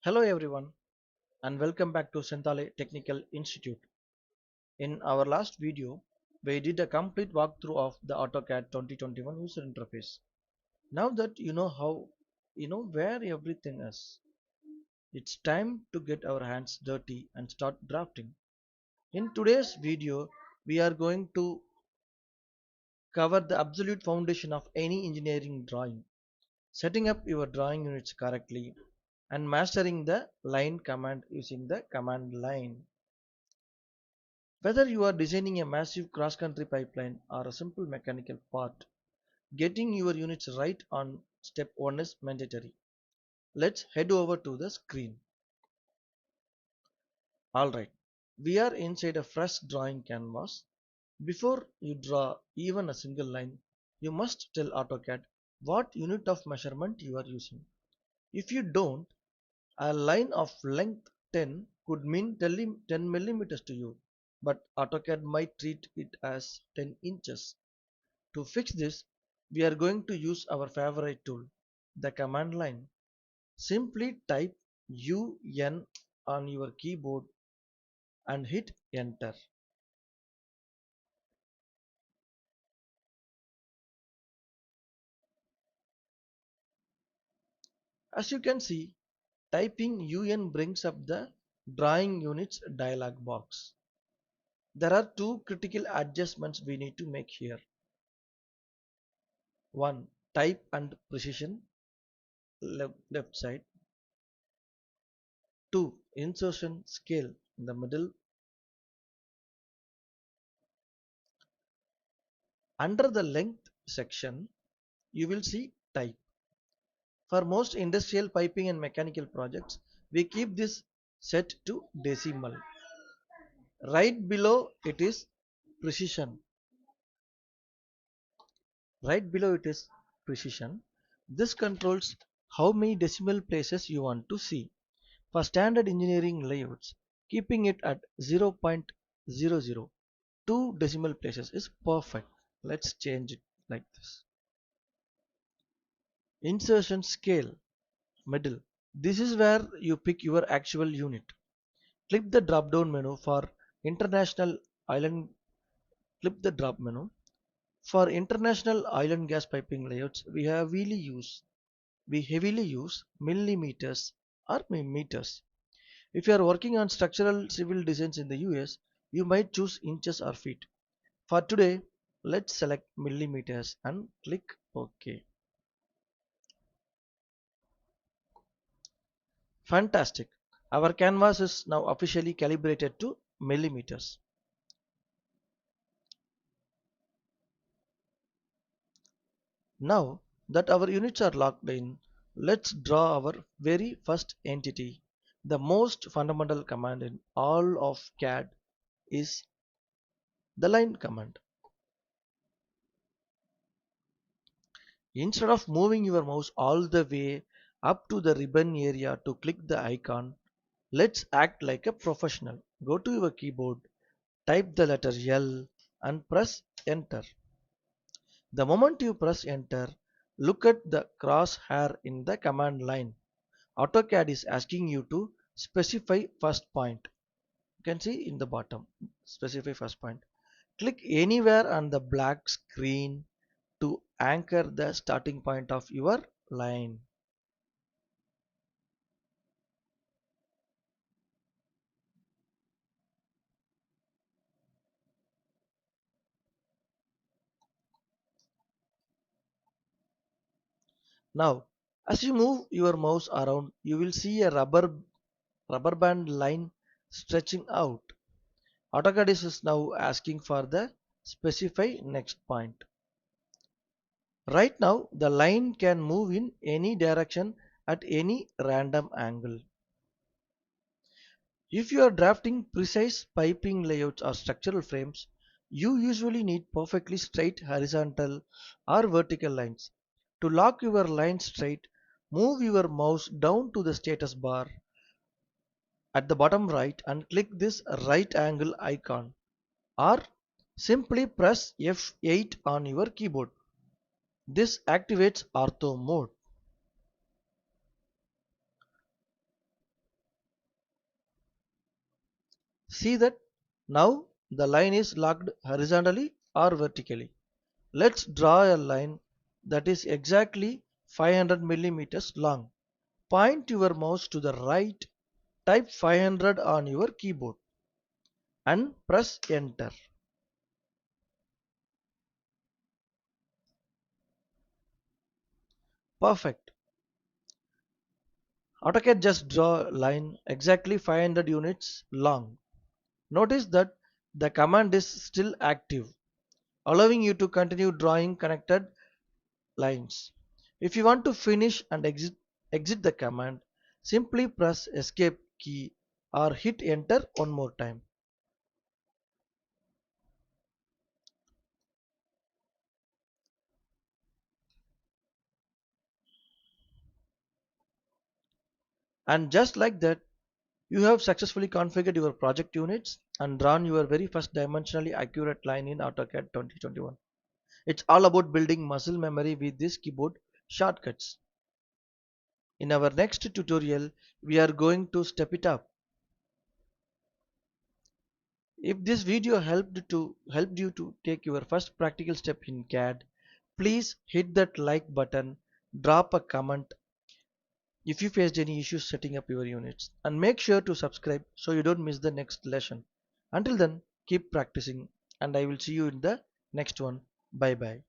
Hello everyone and welcome back to Sentale Technical Institute. In our last video, we did a complete walkthrough of the AutoCAD 2021 user interface. Now that you know where everything is, it's time to get our hands dirty and start drafting. In today's video, we are going to cover the absolute foundation of any engineering drawing, setting up your drawing units correctly and mastering the line command using the command line. Whether you are designing a massive cross-country pipeline or a simple mechanical part, getting your units right on step 1 is mandatory. Let's head over to the screen. Alright, we are inside a fresh drawing canvas. Before you draw even a single line, you must tell AutoCAD what unit of measurement you are using. If you don't, a line of length 10 could mean 10 millimeters to you, but AutoCAD might treat it as 10 inches. To fix this, we are going to use our favorite tool, the command line. Simply type UN on your keyboard and hit enter. As you can see, typing UN brings up the drawing units dialog box. There are two critical adjustments we need to make here. One, type and precision, left side. Two, insertion scale in the middle. Under the length section, you will see type. For most industrial piping and mechanical projects, we keep this set to decimal. Right below it is precision. Right below it is precision. This controls how many decimal places you want to see. For standard engineering layouts, keeping it at 0.00, 2 decimal places is perfect. Let's change it like this. Insertion scale, middle. This is where you pick your actual unit. Click the drop down menu for international island. Click the drop menu. For international oil and gas piping layouts, we heavily use millimeters or meters. If you are working on structural civil designs in the US, you might choose inches or feet. For today, let's select millimeters and click OK. Fantastic. Our canvas is now officially calibrated to millimeters. Now that our units are locked in, let's draw our very first entity. The most fundamental command in all of CAD is the line command. Instead of moving your mouse all the way up to the ribbon area to click the icon, let's act like a professional. Go to your keyboard, type the letter L and press enter. The moment you press enter, look at the crosshair in the command line. AutoCAD is asking you to specify first point. You can see in the bottom, specify first point. Click anywhere on the black screen to anchor the starting point of your line. Now, as you move your mouse around, you will see a rubber band line stretching out. AutoCAD is now asking for the specify next point. Right now, the line can move in any direction at any random angle. If you are drafting precise piping layouts or structural frames, you usually need perfectly straight horizontal or vertical lines. To lock your line straight, move your mouse down to the status bar at the bottom right and click this right angle icon, or simply press F8 on your keyboard. This activates Ortho Mode. See that now the line is locked horizontally or vertically. Let's draw a line that is exactly 500 millimeters long. Point your mouse to the right, type 500 on your keyboard and press enter. Perfect. AutoCAD just draw a line exactly 500 units long. Notice that the command is still active, allowing you to continue drawing connected lines. If you want to finish and exit the command, simply press escape key or hit enter one more time. And just like that, you have successfully configured your project units and drawn your very first dimensionally accurate line in AutoCAD 2021. It's all about building muscle memory with these keyboard shortcuts. In our next tutorial, we are going to step it up. If this video helped you to take your first practical step in CAD, please hit that like button, drop a comment if you faced any issues setting up your units, and make sure to subscribe so you don't miss the next lesson. Until then, keep practicing, and I will see you in the next one. Bye bye.